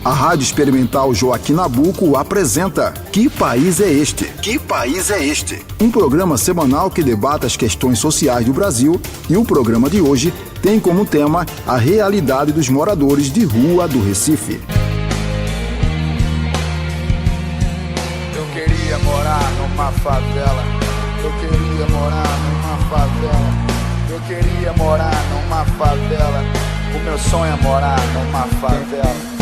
A Rádio Experimental Joaquim Nabuco apresenta Que País é Este? Que País é Este? Um programa semanal que debate as questões sociais do Brasil, e o programa de hoje tem como tema a realidade dos moradores de rua do Recife. Eu queria morar numa favela. Eu queria morar numa favela. Eu queria morar numa favela. O meu sonho é morar numa favela.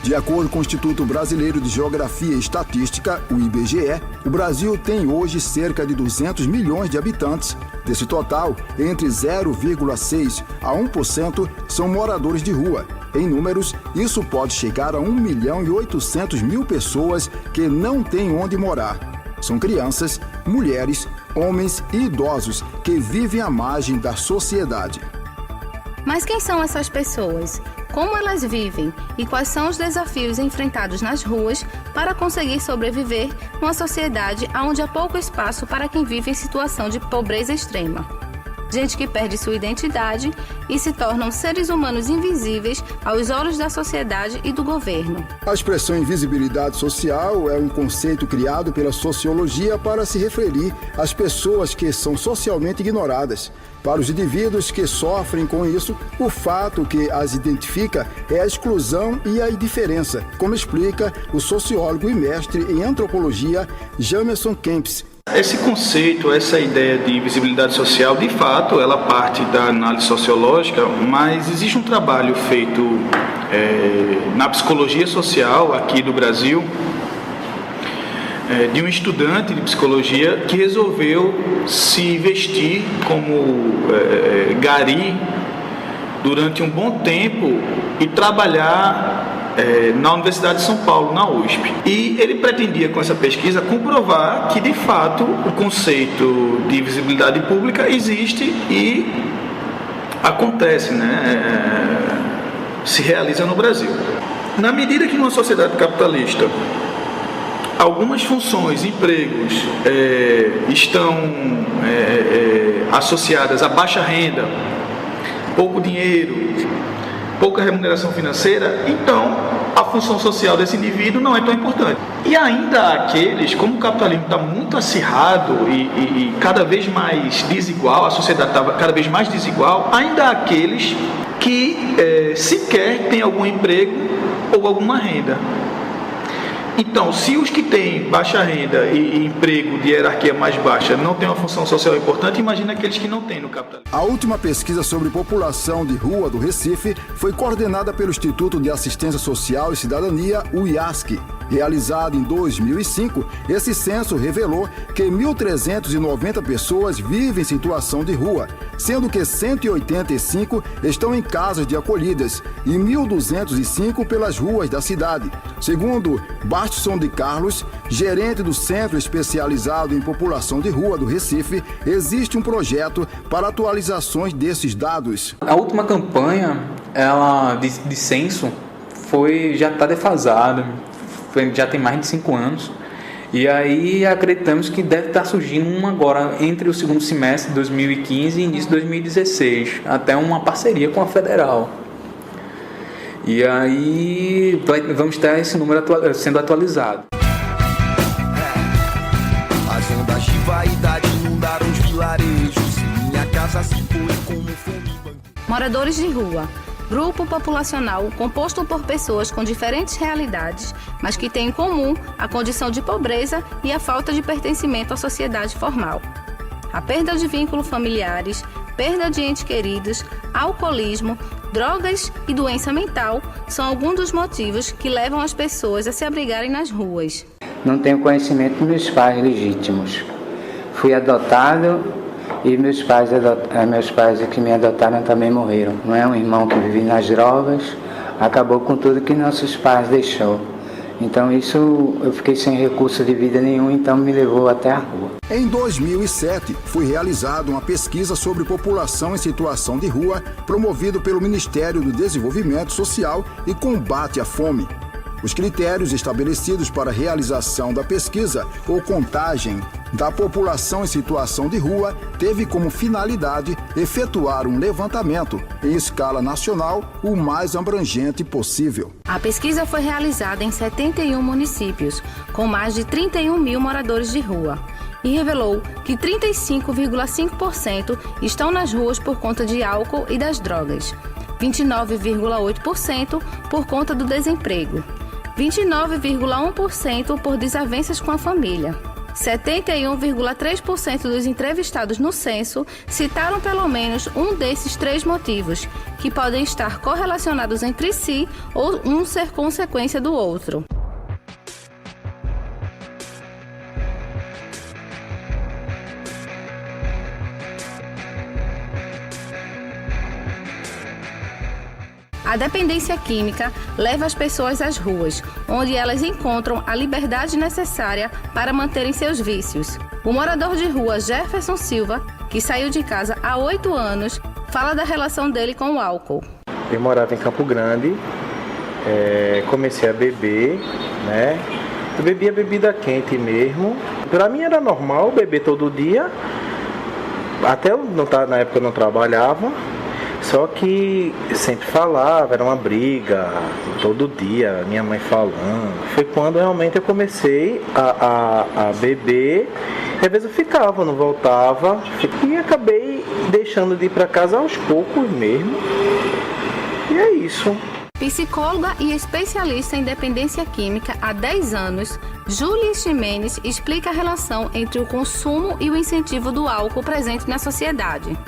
De acordo com o Instituto Brasileiro de Geografia e Estatística, o IBGE, o Brasil tem hoje cerca de 200 milhões de habitantes. Desse total, entre 0,6% a 1% são moradores de rua. Em números, isso pode chegar a 1.800.000 pessoas que não têm onde morar. São crianças, mulheres, homens e idosos que vivem à margem da sociedade. Mas quem são essas pessoas? Como elas vivem e quais são os desafios enfrentados nas ruas para conseguir sobreviver numa sociedade onde há pouco espaço para quem vive em situação de pobreza extrema? Gente que perde sua identidade e se tornam seres humanos invisíveis aos olhos da sociedade e do governo. A expressão invisibilidade social é um conceito criado pela sociologia para se referir às pessoas que são socialmente ignoradas. Para os indivíduos que sofrem com isso, o fato que as identifica é a exclusão e a indiferença, como explica o sociólogo e mestre em antropologia Jamerson Kempis. Esse conceito, essa ideia de invisibilidade social, de fato, ela parte da análise sociológica, mas existe um trabalho feito na psicologia social aqui do Brasil, de um estudante de psicologia que resolveu se vestir como gari durante um bom tempo e trabalhar na Universidade de São Paulo, na USP. E ele pretendia, com essa pesquisa, comprovar que, de fato, o conceito de visibilidade pública existe e acontece, se realiza no Brasil. Na medida que numa sociedade capitalista algumas funções, empregos estão associadas a baixa renda, pouco dinheiro, pouca remuneração financeira, então a função social desse indivíduo não é tão importante. E ainda há aqueles, como o capitalismo está muito acirrado e cada vez mais desigual, a sociedade está cada vez mais desigual, ainda há aqueles que sequer têm algum emprego ou alguma renda. Então, se os que têm baixa renda e emprego de hierarquia mais baixa não têm uma função social importante, imagina aqueles que não têm no capitalismo. A última pesquisa sobre população de rua do Recife foi coordenada pelo Instituto de Assistência Social e Cidadania, o IASC. Realizado em 2005, esse censo revelou que 1.390 pessoas vivem em situação de rua, sendo que 185 estão em casas de acolhidas e 1.205 pelas ruas da cidade. Segundo Baston de Carlos, gerente do Centro Especializado em População de Rua do Recife, existe um projeto para atualizações desses dados. A última campanha de censo já está defasada, já tem mais de 5 anos. E aí acreditamos que deve estar surgindo uma agora entre o segundo semestre de 2015 e início de 2016, até uma parceria com a Federal. E aí vamos ter esse número sendo atualizado. As ondas de vaidade inundaram os vilarejos. Minha casa se foi como fome. Moradores de rua. Grupo populacional composto por pessoas com diferentes realidades, mas que têm em comum a condição de pobreza e a falta de pertencimento à sociedade formal. A perda de vínculos familiares, perda de entes queridos, alcoolismo, drogas e doença mental são alguns dos motivos que levam as pessoas a se abrigarem nas ruas. Não tenho conhecimento dos meus pais legítimos. Fui adotado e meus pais que me adotaram também morreram. Não é um irmão que vive nas drogas, acabou com tudo que nossos pais deixou. Então eu fiquei sem recurso de vida nenhum, então me levou até a rua. Em 2007, foi realizada uma pesquisa sobre população em situação de rua, promovido pelo Ministério do Desenvolvimento Social e Combate à Fome. Os critérios estabelecidos para a realização da pesquisa ou contagem da população em situação de rua teve como finalidade efetuar um levantamento em escala nacional o mais abrangente possível. A pesquisa foi realizada em 71 municípios, com mais de 31 mil moradores de rua, e revelou que 35,5% estão nas ruas por conta de álcool e das drogas, 29,8% por conta do desemprego, 29,1% por desavenças com a família. 71,3% dos entrevistados no censo citaram pelo menos um desses 3 motivos, que podem estar correlacionados entre si ou um ser consequência do outro. A dependência química leva as pessoas às ruas, onde elas encontram a liberdade necessária para manterem seus vícios. O morador de rua Jefferson Silva, que saiu de casa há 8 anos, fala da relação dele com o álcool. Eu morava em Campo Grande, comecei a beber, né? Eu bebia bebida quente mesmo. Para mim era normal beber todo dia, até na época eu não trabalhava. Só que sempre falava, era uma briga, todo dia, minha mãe falando. Foi quando realmente eu comecei a beber, e às vezes eu ficava, não voltava, e acabei deixando de ir para casa aos poucos mesmo. E é isso. Psicóloga e especialista em dependência química há 10 anos, Júlia Ximenes explica a relação entre o consumo e o incentivo do álcool presente na sociedade.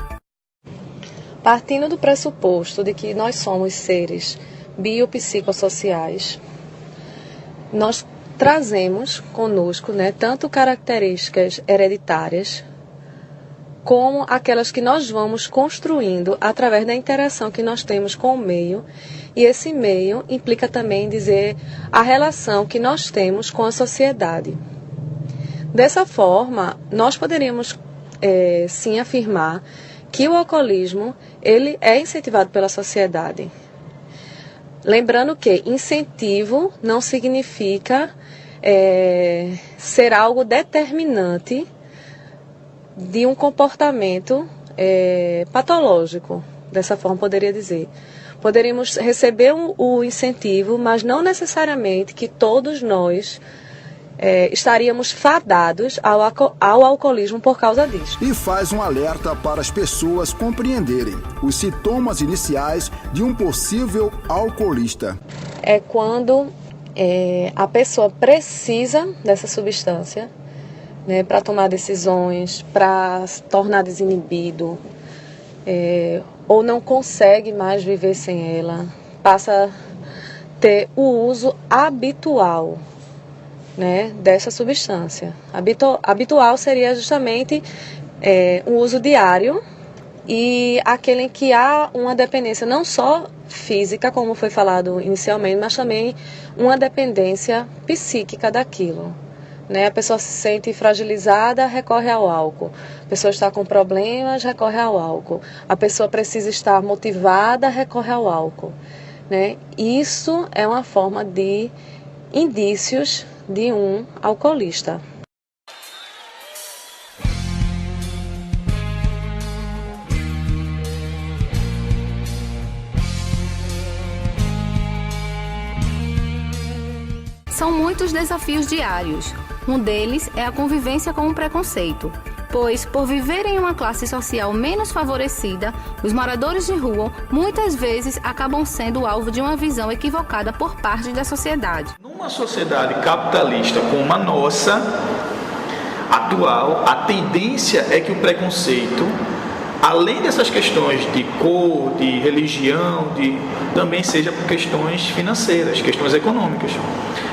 Partindo do pressuposto de que nós somos seres biopsicossociais, nós trazemos conosco, tanto características hereditárias, como aquelas que nós vamos construindo através da interação que nós temos com o meio, e esse meio implica também dizer a relação que nós temos com a sociedade. Dessa forma, nós poderíamos sim afirmar que o alcoolismo ele é incentivado pela sociedade. Lembrando que incentivo não significa ser algo determinante de um comportamento patológico. Dessa forma, poderia dizer. Poderíamos receber o incentivo, mas não necessariamente que todos nós estaríamos fadados ao alcoolismo por causa disso. E faz um alerta para as pessoas compreenderem os sintomas iniciais de um possível alcoolista. É quando a pessoa precisa dessa substância, para tomar decisões, para se tornar desinibido, ou não consegue mais viver sem ela, passa a ter o uso habitual dessa substância. Habitual seria justamente um uso diário e aquele em que há uma dependência não só física, como foi falado inicialmente, mas também uma dependência psíquica daquilo. A pessoa se sente fragilizada, recorre ao álcool. A pessoa está com problemas, recorre ao álcool. A pessoa precisa estar motivada, recorre ao álcool. Isso é uma forma de indícios de um alcoolista. São muitos desafios diários. Um deles é a convivência com o preconceito, pois, por viverem em uma classe social menos favorecida, os moradores de rua muitas vezes acabam sendo alvo de uma visão equivocada por parte da sociedade. Numa sociedade capitalista como a nossa, atual, a tendência é que o preconceito, além dessas questões de cor, de religião, também seja por questões financeiras, questões econômicas.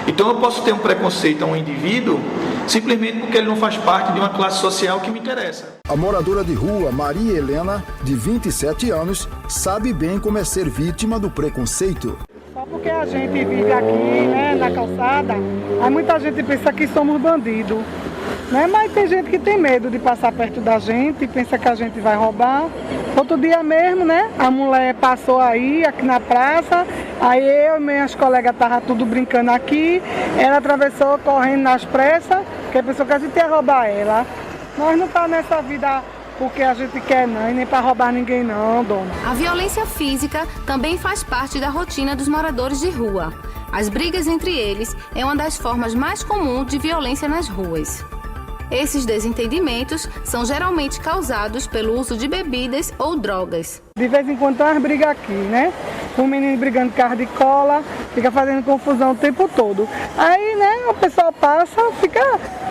Então eu posso ter um preconceito a um indivíduo simplesmente porque ele não faz parte de uma classe social que me interessa. A moradora de rua Maria Helena, de 27 anos, sabe bem como é ser vítima do preconceito. Só porque a gente vive aqui, na calçada, aí muita gente pensa que somos bandidos. Mas tem gente que tem medo de passar perto da gente, pensa que a gente vai roubar. Outro dia mesmo, a mulher passou aí, aqui na praça, aí eu e minhas colegas estavam tudo brincando aqui, ela atravessou correndo nas pressas, Porque a pessoa que a gente ia roubar ela. Nós não tá nessa vida porque a gente quer não, e nem para roubar ninguém não, dona. A violência física também faz parte da rotina dos moradores de rua. As brigas entre eles é uma das formas mais comuns de violência nas ruas. Esses desentendimentos são geralmente causados pelo uso de bebidas ou drogas. De vez em quando tem umas brigas aqui, né? Um menino brigando com carro de cola, fica fazendo confusão o tempo todo. Aí, né, o pessoal passa, fica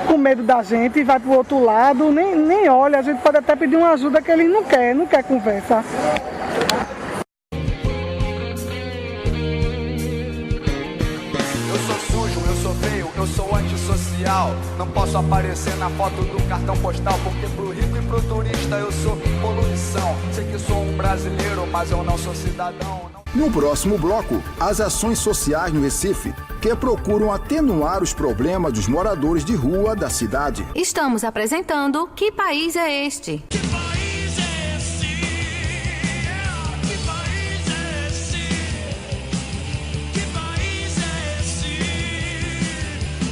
com medo da gente e vai pro outro lado, nem olha. A gente pode até pedir uma ajuda que ele não quer conversa. Eu sou sujo, eu sou feio, eu sou antissocial. Não posso aparecer na foto do cartão postal, porque pro rico e pro turista eu sou poluição. Sei que sou um brasileiro, mas eu não sou cidadão. No próximo bloco, as ações sociais no Recife, que procuram atenuar os problemas dos moradores de rua da cidade. Estamos apresentando Que País é Este? Que país é esse? Que país é esse? Que país é esse?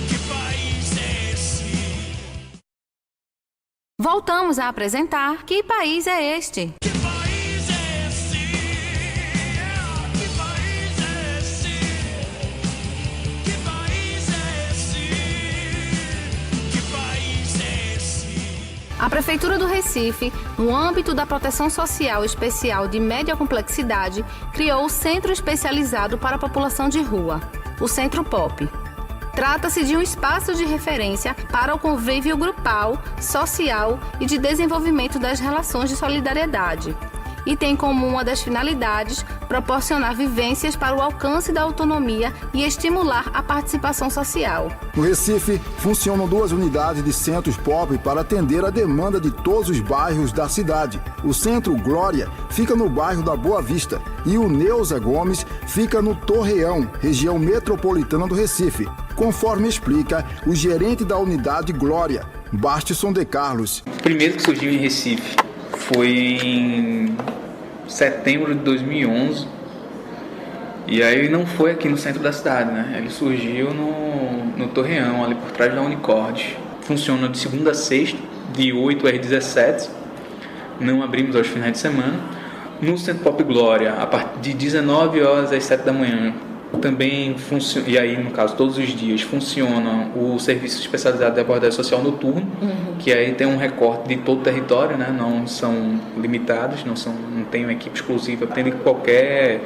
Que país é esse? Voltamos a apresentar Que País é Este? Que país é esse? Que país é esse? Que país é esse? Que país é esse? A Prefeitura do Recife, no âmbito da Proteção Social Especial de Média Complexidade, criou o Centro Especializado para a População de Rua, o Centro POP. Trata-se de um espaço de referência para o convívio grupal, social e de desenvolvimento das relações de solidariedade. E tem como uma das finalidades proporcionar vivências para o alcance da autonomia e estimular a participação social. No Recife, funcionam 2 unidades de centros POP para atender a demanda de todos os bairros da cidade. O Centro Glória fica no bairro da Boa Vista e o Neuza Gomes fica no Torreão, região metropolitana do Recife, conforme explica o gerente da unidade Glória, Bastisson de Carlos. O primeiro que surgiu em Recife foi em setembro de 2011, e aí não foi aqui no centro da cidade, né? Ele surgiu no Torreão, ali por trás da Unicord. Funciona de segunda a sexta, de 8 às 17, não abrimos aos finais de semana. No Centro Pop Glória, a partir de 19 horas às 7 da manhã, também funciona, e aí no caso todos os dias funciona o serviço especializado de abordagem social noturno, que aí tem um recorte de todo o território, né? Não são limitados, não tem uma equipe exclusiva, atende qualquer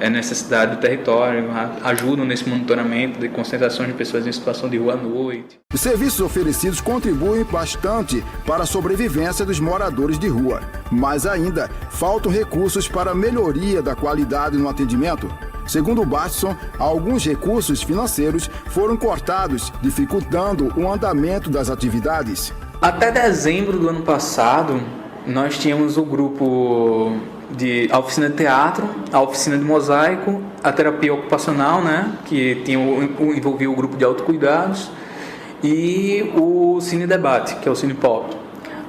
necessidade do território, ajudam nesse monitoramento de concentração de pessoas em situação de rua à noite. Os serviços oferecidos contribuem bastante para a sobrevivência dos moradores de rua, mas ainda faltam recursos para a melhoria da qualidade no atendimento. Segundo o Bastisson, alguns recursos financeiros foram cortados, dificultando o andamento das atividades. Até dezembro do ano passado, nós tínhamos o grupo de a oficina de teatro, a oficina de mosaico, a terapia ocupacional, né, que envolvia o grupo de autocuidados, e o Cine Debate, que é o Cine Pop.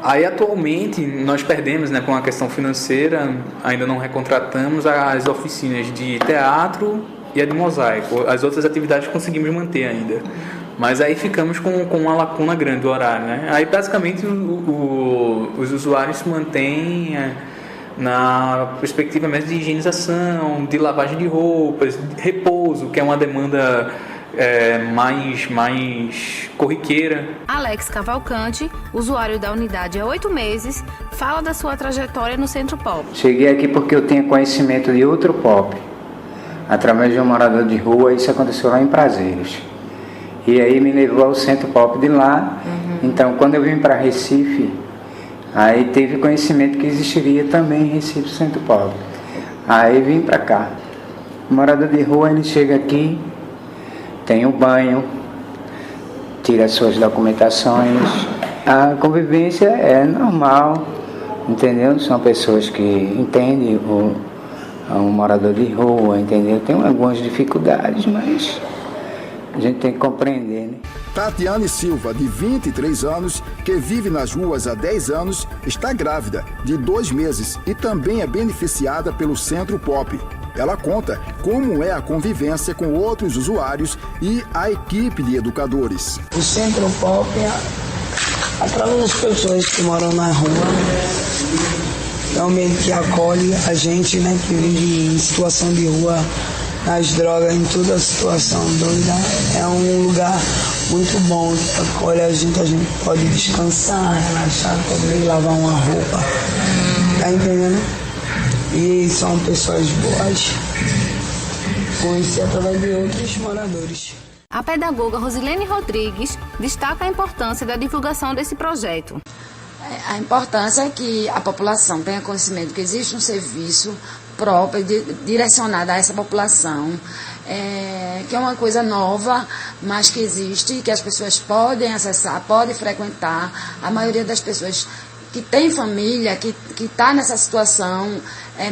Aí atualmente nós perdemos, né, com a questão financeira, ainda não recontratamos as oficinas de teatro e a de mosaico. As outras atividades conseguimos manter ainda, mas aí ficamos com uma lacuna grande do horário, né? Aí basicamente os usuários se mantêm na perspectiva mesmo de higienização, de lavagem de roupas, de repouso, que é uma demanda mais corriqueira. Alex Cavalcante, usuário da unidade há 8 meses, fala da sua trajetória no Centro POP. Cheguei aqui porque eu tenho conhecimento de outro POP. Através de um morador de rua, isso aconteceu lá em Prazeres. E aí me levou ao Centro POP de lá. Então, quando eu vim para Recife, aí teve conhecimento que existiria também em Recife Centro POP. Aí vim para cá. O morador de rua, ele chega aqui, tem o banho, tira as suas documentações. A convivência é normal, entendeu? São pessoas que entendem um morador de rua, entendeu? Tem algumas dificuldades, mas a gente tem que compreender, né? Tatiane Silva, de 23 anos, que vive nas ruas há 10 anos, está grávida de 2 meses e também é beneficiada pelo Centro POP. Ela conta como é a convivência com outros usuários e a equipe de educadores. O Centro Pop, através das pessoas que moram na rua, realmente que acolhe a gente, né, que vive em situação de rua, nas drogas, em toda a situação doida. É um lugar muito bom que acolhe a gente pode descansar, relaxar, poder lavar uma roupa, tá entendendo? E são pessoas boas, conheci através de outros moradores. A pedagoga Rosilene Rodrigues destaca a importância da divulgação desse projeto. A importância é que a população tenha conhecimento que existe um serviço próprio direcionado a essa população, que é uma coisa nova, mas que existe, que as pessoas podem acessar, podem frequentar. A maioria das pessoas que tem família, que está nessa situação,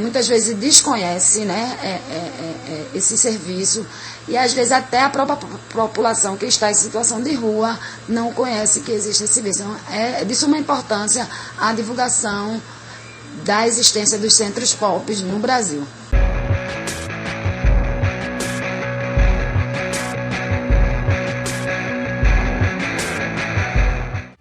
muitas vezes desconhece, né, esse serviço, e às vezes até a própria população que está em situação de rua não conhece que existe esse serviço. Então, é de suma importância a divulgação da existência dos centros POPs no Brasil.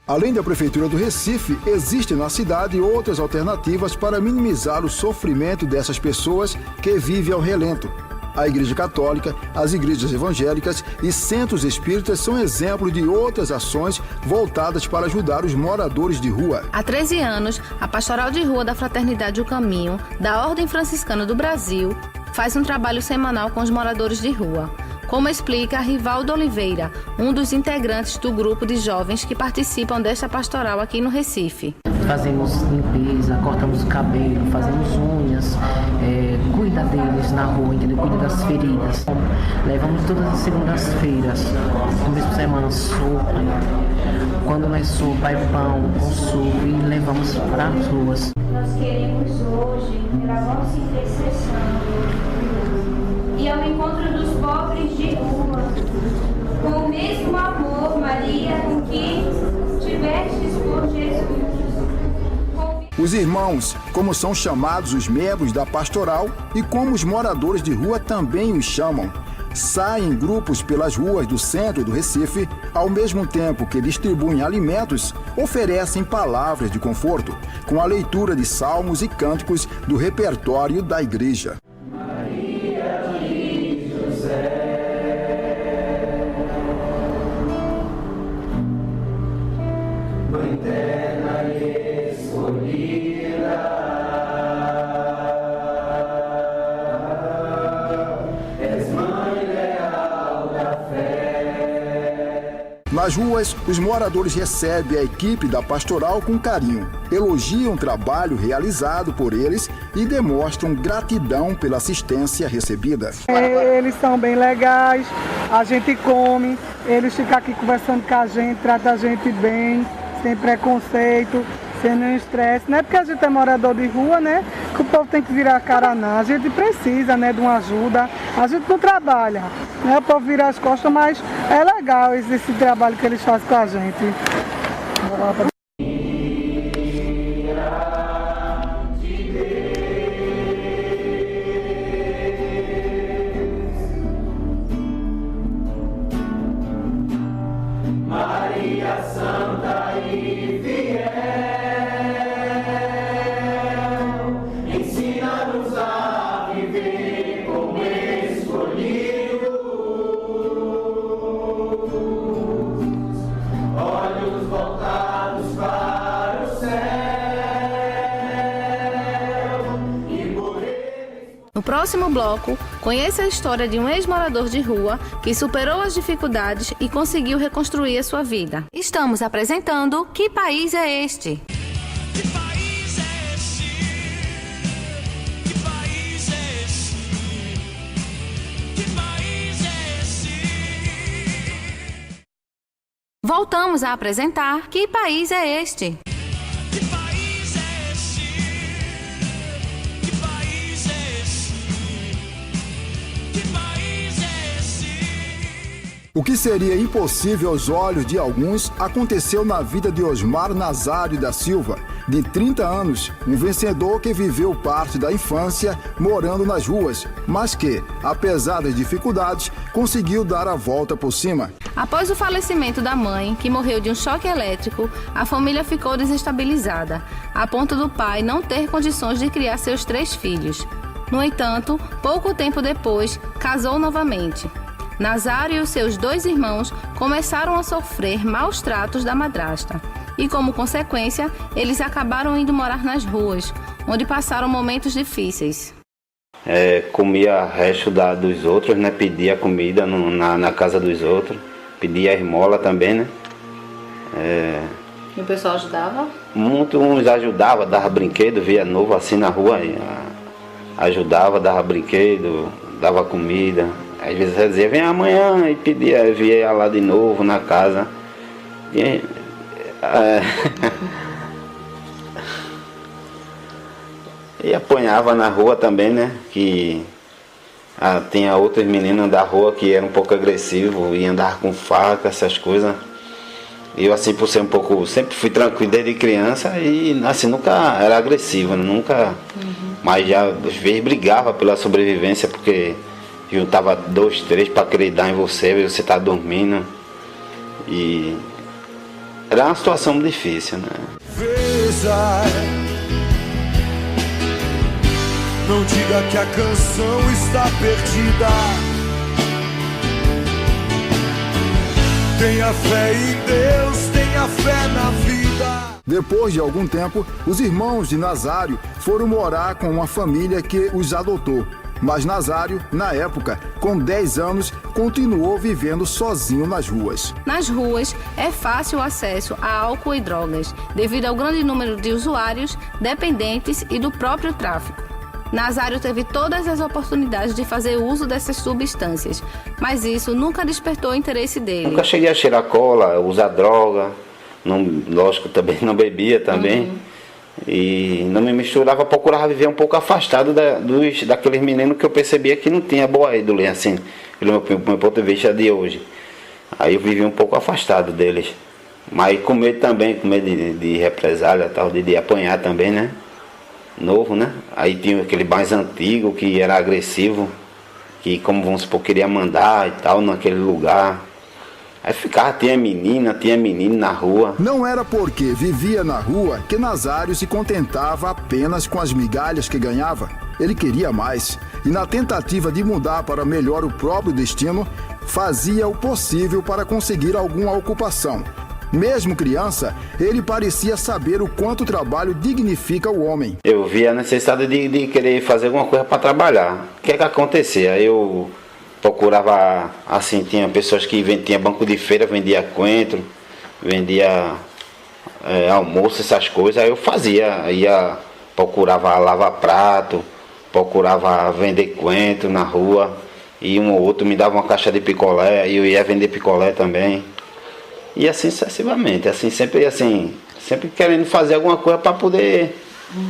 Além da Prefeitura do Recife, existem na cidade outras alternativas para minimizar o sofrimento dessas pessoas que vivem ao relento. A Igreja Católica, as igrejas evangélicas e centros espíritas são exemplos de outras ações voltadas para ajudar os moradores de rua. Há 13 anos, a Pastoral de Rua da Fraternidade O Caminho, da Ordem Franciscana do Brasil, faz um trabalho semanal com os moradores de rua. Como explica Rivaldo Oliveira, um dos integrantes do grupo de jovens que participam desta pastoral aqui no Recife. Fazemos limpeza, cortamos o cabelo, fazemos unhas, cuida deles na rua, entendeu? Cuida das feridas. Levamos todas as segundas-feiras, começo de semana, sopa. Quando não é sopa, é pão com suco e levamos para as ruas. Nós queremos hoje, pela vossa intercessão, e ao encontro dos pobres de rua, com o mesmo amor, Maria, com que tivestes por Jesus. Os irmãos, como são chamados os membros da pastoral e como os moradores de rua também os chamam, saem em grupos pelas ruas do centro do Recife, ao mesmo tempo que distribuem alimentos, oferecem palavras de conforto, com a leitura de salmos e cânticos do repertório da igreja. Nas ruas, os moradores recebem a equipe da pastoral com carinho, elogiam o trabalho realizado por eles e demonstram gratidão pela assistência recebida. Eles são bem legais, a gente come, eles ficam aqui conversando com a gente, tratam a gente bem, sem preconceito, sem nenhum estresse. Não é porque a gente é morador de rua, né, que o povo tem que virar a cara não. A gente precisa, né, de uma ajuda. A gente não trabalha, né, o povo vira as costas, mas é legal esse trabalho que eles fazem com a gente. Maria Santa e fiel, ensina-nos a viver como escolhidos, olhos voltados para o céu e por eles. No próximo bloco, conheça a história de um ex-morador de rua que superou as dificuldades e conseguiu reconstruir a sua vida. Estamos apresentando Que País é Este? Que país é esse? Que país é esse? Que país é esse? Voltamos a apresentar Que País é Este? Que país é esse? Que país é esse? Que país é esse? O que seria impossível aos olhos de alguns aconteceu na vida de Osmar Nazário da Silva, de 30 anos, um vencedor que viveu parte da infância morando nas ruas, mas que, apesar das dificuldades, conseguiu dar a volta por cima. Após o falecimento da mãe, que morreu de um choque elétrico, a família ficou desestabilizada, a ponto do pai não ter condições de criar seus 3 filhos. No entanto, pouco tempo depois, casou novamente. Nazário e os seus 2 irmãos começaram a sofrer maus tratos da madrasta. E, como consequência, eles acabaram indo morar nas ruas, onde passaram momentos difíceis. Comia resto dos outros, né? Pedia comida na casa dos outros. Pedia esmola também, né? E o pessoal ajudava? Uns ajudavam, dava brinquedo, via novo assim na rua. Ajudava, dava brinquedo, dava comida. Às vezes eu dizia, vem amanhã, e pedia, via lá de novo na casa. E apanhava na rua também, né? Que tinha outros meninos da rua que eram um pouco agressivos e andavam com faca, essas coisas. E eu, assim, por ser um pouco, sempre fui tranquilo desde criança e assim, nunca era agressivo, nunca. Mas já às vezes brigava pela sobrevivência, porque juntava 2, 3 para querer dar em você tá dormindo. E era uma situação difícil, né? Veja, não diga que a canção está perdida. Tenha fé em Deus, tenha fé na vida. Depois de algum tempo, os irmãos de Nazário foram morar com uma família que os adotou. Mas Nazário, na época, com 10 anos, continuou vivendo sozinho nas ruas. Nas ruas, é fácil o acesso a álcool e drogas, devido ao grande número de usuários, dependentes e do próprio tráfico. Nazário teve todas as oportunidades de fazer uso dessas substâncias, mas isso nunca despertou o interesse dele. Nunca cheguei a cheirar cola, usar droga, lógico, também não bebia também. E não me misturava, procurava viver um pouco afastado daqueles meninos que eu percebia que não tinha boa índole, assim, pelo meu ponto de vista de hoje. Aí eu vivia um pouco afastado deles, mas com medo também, com medo de represália, tal, de apanhar também, né? Novo, né? Aí tinha aquele mais antigo que era agressivo, que, como vamos supor, queria mandar e tal naquele lugar. Aí ficava, tinha menino na rua. Não era porque vivia na rua que Nazário se contentava apenas com as migalhas que ganhava. Ele queria mais. E na tentativa de mudar para melhor o próprio destino, fazia o possível para conseguir alguma ocupação. Mesmo criança, ele parecia saber o quanto o trabalho dignifica o homem. Eu via a necessidade de querer fazer alguma coisa para trabalhar. O que acontecia? Eu procurava, assim, tinha pessoas que vendiam banco de feira, vendia coentro, vendia almoço, essas coisas. Aí eu fazia, procurava lavar prato, procurava vender coentro na rua. E um ou outro me dava uma caixa de picolé, e eu ia vender picolé também. E assim sucessivamente, assim, sempre querendo fazer alguma coisa para poder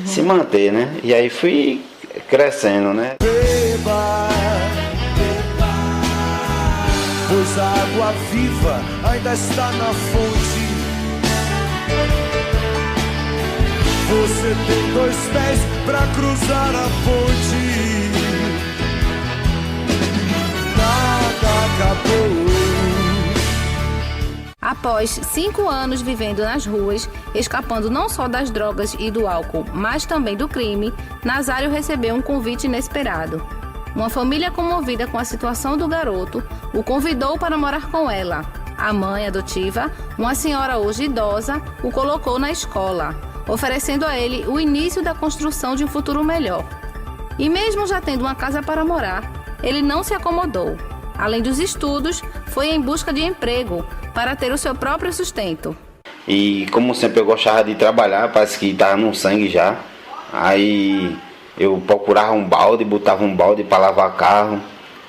se manter, né? E aí fui crescendo, né? Beba, pois a água viva ainda está na fonte. Você tem 2 pés para cruzar a ponte. Nada acabou. Após 5 anos vivendo nas ruas, escapando não só das drogas e do álcool, mas também do crime, Nazário recebeu um convite inesperado. Uma família comovida com a situação do garoto o convidou para morar com ela. A mãe adotiva, uma senhora hoje idosa, o colocou na escola, oferecendo a ele o início da construção de um futuro melhor. E mesmo já tendo uma casa para morar, ele não se acomodou. Além dos estudos, foi em busca de emprego para ter o seu próprio sustento. E como sempre eu gostava de trabalhar, parece que estava no sangue já. Aí eu procurava um balde, botava um balde para lavar carro.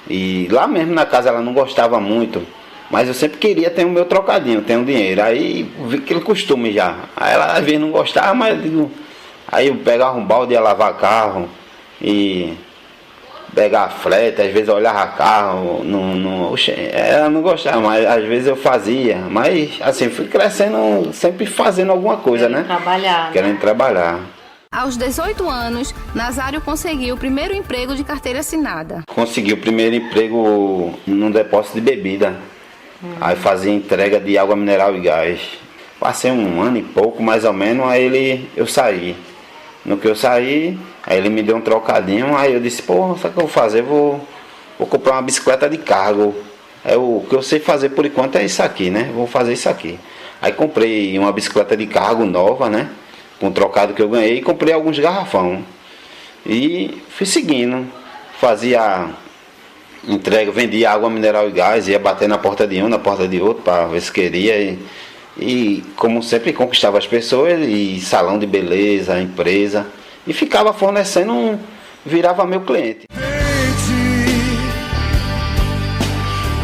E lá mesmo na casa ela não gostava muito, mas eu sempre queria ter o meu trocadinho, ter um dinheiro. Aí vi aquele costume já. Aí ela às vezes não gostava, mas aí eu pegava um balde e ia lavar carro. E pegar frete, às vezes eu olhava carro, ela não gostava, mas às vezes eu fazia. Mas assim, fui crescendo, sempre fazendo alguma coisa, né? Querendo trabalhar. Aos 18 anos, Nazário conseguiu o primeiro emprego de carteira assinada. Consegui o primeiro emprego num depósito de bebida. Aí fazia entrega de água mineral e gás. Passei 1 ano e pouco, mais ou menos, aí eu saí. No que eu saí, aí ele me deu um trocadinho, aí eu disse, pô, sabe o que eu vou fazer? Vou comprar uma bicicleta de cargo. O que eu sei fazer por enquanto é isso aqui, né? Vou fazer isso aqui. Aí comprei uma bicicleta de cargo nova, né? Com o trocado que eu ganhei, e comprei alguns garrafão. E fui seguindo. Fazia entrega, vendia água mineral e gás, ia bater na porta de um, na porta de outro, para ver se queria. E como sempre conquistava as pessoas, e salão de beleza, empresa, e ficava fornecendo, virava meu cliente.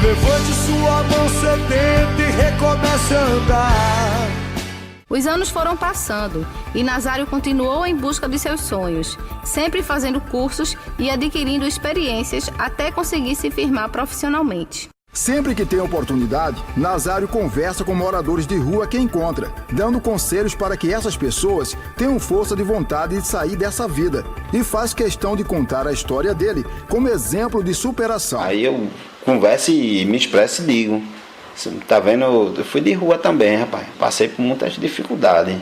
Levante sua mão sedenta e recomece a andar. Os anos foram passando e Nazário continuou em busca de seus sonhos, sempre fazendo cursos e adquirindo experiências até conseguir se firmar profissionalmente. Sempre que tem oportunidade, Nazário conversa com moradores de rua que encontra, dando conselhos para que essas pessoas tenham força de vontade de sair dessa vida. E faz questão de contar a história dele como exemplo de superação. Aí eu converso e me expresso e digo, tá vendo, eu fui de rua também, rapaz, passei por muitas dificuldades.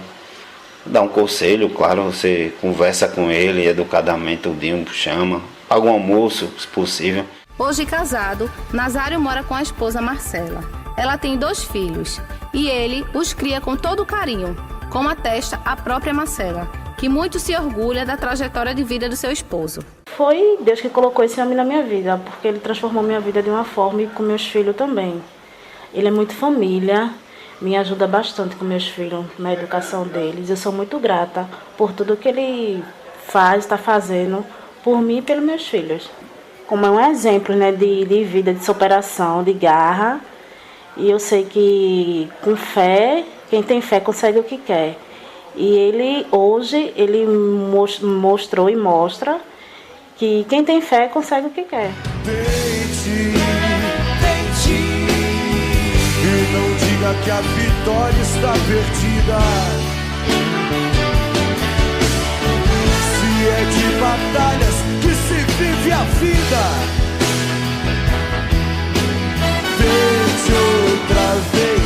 Dá um conselho, claro, você conversa com ele educadamente, tudinho, chama, paga um almoço, se possível. Hoje casado, Nazário mora com a esposa Marcela. Ela tem 2 filhos e ele os cria com todo carinho, como atesta a própria Marcela, que muito se orgulha da trajetória de vida do seu esposo. Foi Deus que colocou esse homem na minha vida, porque ele transformou minha vida de uma forma e com meus filhos também. Ele é muito família, me ajuda bastante com meus filhos, na educação deles. Eu sou muito grata por tudo que ele faz, está fazendo por mim e pelos meus filhos. Como é um exemplo, né, de vida, de superação, de garra. E eu sei que com fé, quem tem fé consegue o que quer. E ele, hoje, ele mostrou e mostra que quem tem fé consegue o que quer. Tente. E não diga que a vitória está perdida. Se é de batalhas que se vive a vida, tente outra vez.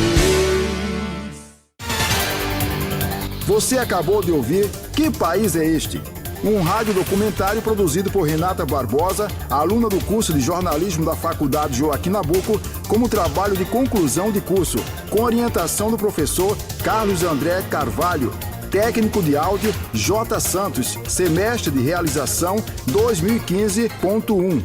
Você acabou de ouvir Que País é Este? Um rádio documentário produzido por Renata Barbosa, aluna do curso de jornalismo da Faculdade Joaquim Nabuco, como trabalho de conclusão de curso, com orientação do professor Carlos André Carvalho, técnico de áudio J. Santos, semestre de realização 2015.1.